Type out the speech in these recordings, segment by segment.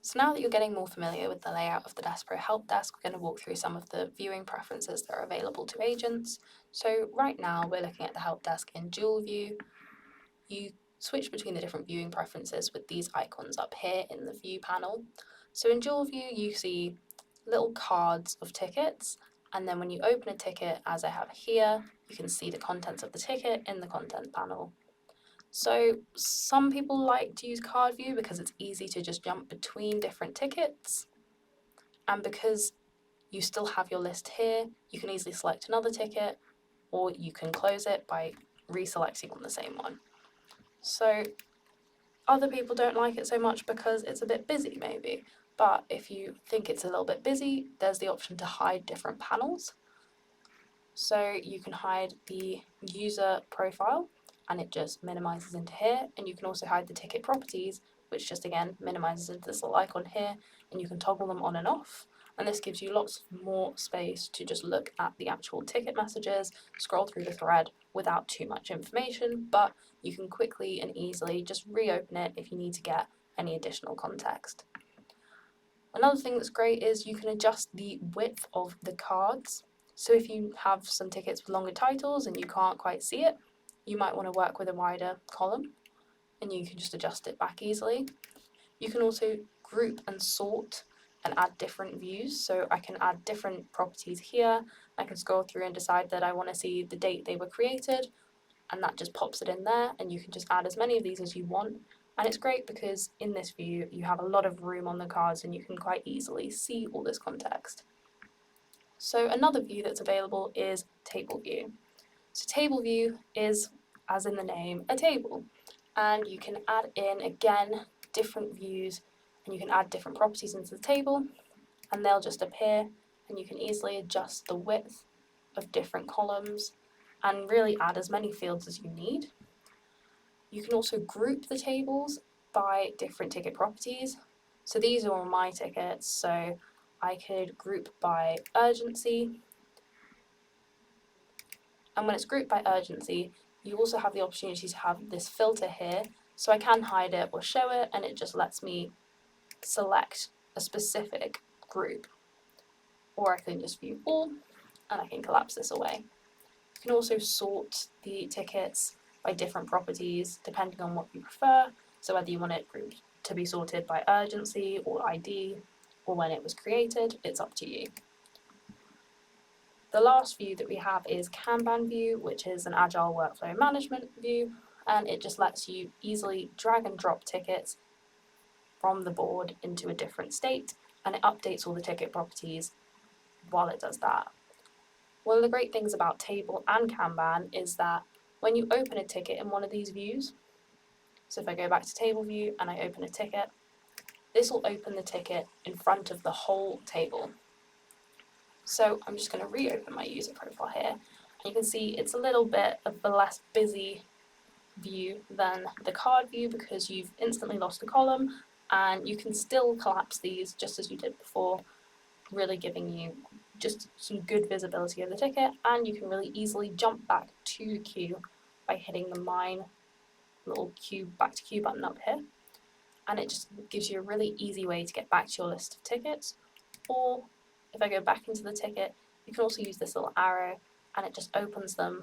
So now that you're getting more familiar with the layout of the Deskpro help desk, we're going to walk through some of the viewing preferences that are available to agents. So right now we're looking at the help desk in dual view. You switch between the different viewing preferences with these icons up here in the view panel. So in dual view you see little cards of tickets, and then when you open a ticket, as I have here, you can see the contents of the ticket in the content panel. So some people like to use card view because it's easy to just jump between different tickets, and because you still have your list here, you can easily select another ticket, or you can close it by reselecting on the same one. So other people don't like it so much because it's a bit busy maybe, but if you think it's a little bit busy, there's the option to hide different panels. So you can hide the user profile and it just minimizes into here, and you can also hide the ticket properties, which just again minimizes into this little icon here, and you can toggle them on and off, and this gives you lots more space to just look at the actual ticket messages, scroll through the thread without too much information, but you can quickly and easily just reopen it if you need to get any additional context. Another thing that's great is you can adjust the width of the cards. So if you have some tickets with longer titles and you can't quite see it, you might want to work with a wider column, and you can just adjust it back easily. You can also group and sort and add different views. So I can add different properties here. I can scroll through and decide that I want to see the date they were created, and that just pops it in there, and you can just add as many of these as you want. And it's great because in this view you have a lot of room on the cards and you can quite easily see all this context. So another view that's available is table view. So table view is, as in the name, a table, and you can add in again different views, and you can add different properties into the table, and they'll just appear, and you can easily adjust the width of different columns and really add as many fields as you need. You can also group the tables by different ticket properties. So these are all my tickets, so I could group by urgency. And when it's grouped by urgency, you also have the opportunity to have this filter here, so I can hide it or show it, and it just lets me select a specific group. Or I can just view all, and I can collapse this away. You can also sort the tickets by different properties depending on what you prefer, so whether you want it grouped to be sorted by urgency or ID or when it was created, it's up to you. The last view that we have is Kanban view, which is an agile workflow management view, and it just lets you easily drag and drop tickets from the board into a different state, and it updates all the ticket properties while it does that. One of the great things about table and Kanban is that when you open a ticket in one of these views, so if I go back to table view and I open a ticket, this will open the ticket in front of the whole table. So I'm just going to reopen my user profile here, and you can see it's a little bit of a less busy view than the card view because you've instantly lost a column, and you can still collapse these just as you did before, really giving you just some good visibility of the ticket, and you can really easily jump back to the queue by hitting the mine little queue back to queue button up here, and it just gives you a really easy way to get back to your list of tickets. Or if I go back into the ticket, you can also use this little arrow and it just opens them,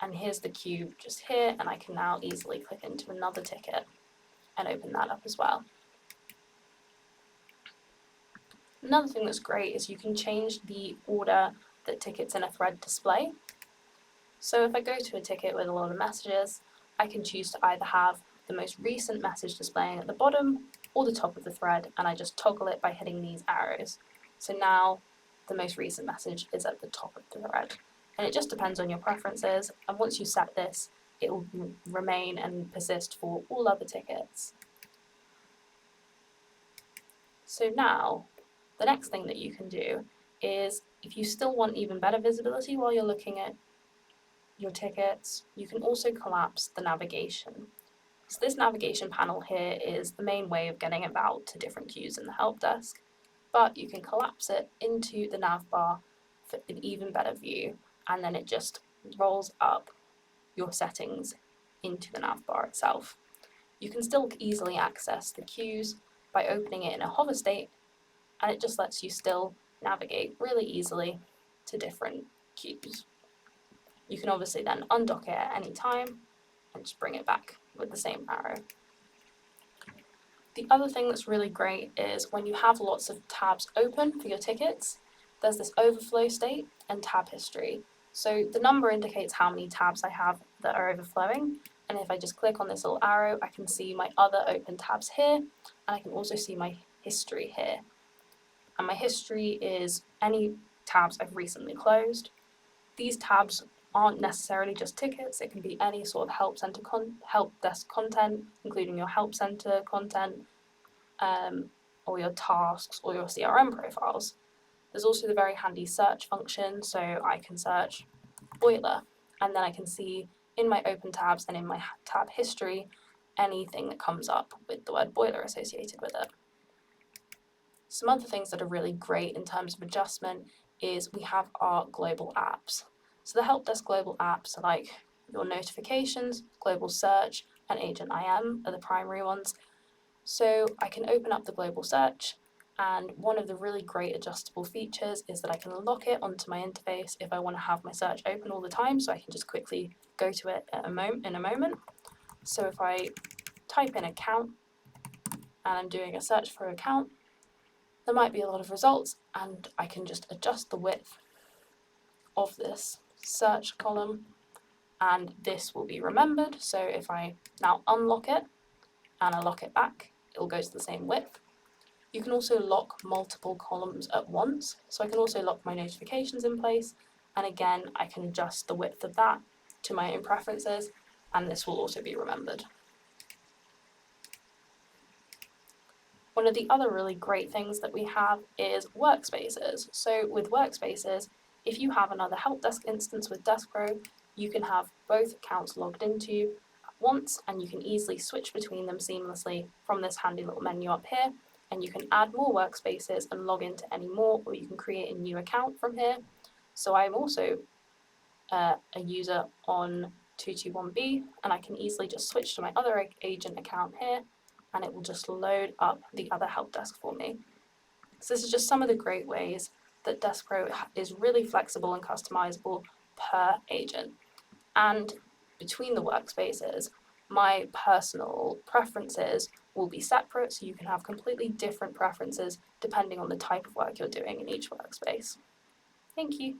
and here's the queue just here, and I can now easily click into another ticket and open that up as well. Another thing that's great is you can change the order that tickets in a thread display. So if I go to a ticket with a lot of messages, I can choose to either have the most recent message displaying at the bottom or the top of the thread, and I just toggle it by hitting these arrows. So now the most recent message is at the top of the thread. And it just depends on your preferences, and once you set this, it will remain and persist for all other tickets. So now, the next thing that you can do is, if you still want even better visibility while you're looking at your tickets, you can also collapse the navigation. So this navigation panel here is the main way of getting about to different queues in the help desk, but you can collapse it into the nav bar for an even better view, and then it just rolls up your settings into the nav bar itself. You can still easily access the queues, by opening it in a hover state, and it just lets you still navigate really easily to different cubes. You can obviously then undock it at any time and just bring it back with the same arrow. The other thing that's really great is when you have lots of tabs open for your tickets, there's this overflow state and tab history. So the number indicates how many tabs I have that are overflowing, and if I just click on this little arrow, I can see my other open tabs here, and I can also see my history here. And my history is any tabs I've recently closed. These tabs aren't necessarily just tickets, it can be any sort of help desk content, including your help center content, or your tasks or your CRM profiles. There's also the very handy search function, so I can search boiler, and then I can see in my open tabs and in my tab history anything that comes up with the word boiler associated with it. Some other things that are really great in terms of adjustment is we have our global apps. So the help desk global apps are like your notifications, global search, and Agent IM are the primary ones. So I can open up the global search, and one of the really great adjustable features is that I can lock it onto my interface if I want to have my search open all the time, so I can just quickly go to it in a moment. So if I type in account and I'm doing a search for account, there might be a lot of results, and I can just adjust the width of this search column, and this will be remembered. So if I now unlock it and I lock it back, it'll go to the same width. You can also lock multiple columns at once, so I can also lock my notifications in place, and again I can adjust the width of that to my own preferences, and this will also be remembered. One of the other really great things that we have is Workspaces. So with Workspaces, if you have another help desk instance with Deskpro, you can have both accounts logged into at once, and you can easily switch between them seamlessly from this handy little menu up here, and you can add more workspaces and log into any more, or you can create a new account from here. So I'm also a user on 221B, and I can easily just switch to my other agent account here, and it will just load up the other help desk for me. So this is just some of the great ways that Deskpro is really flexible and customizable per agent. And between the workspaces, my personal preferences will be separate, so you can have completely different preferences depending on the type of work you're doing in each workspace. Thank you.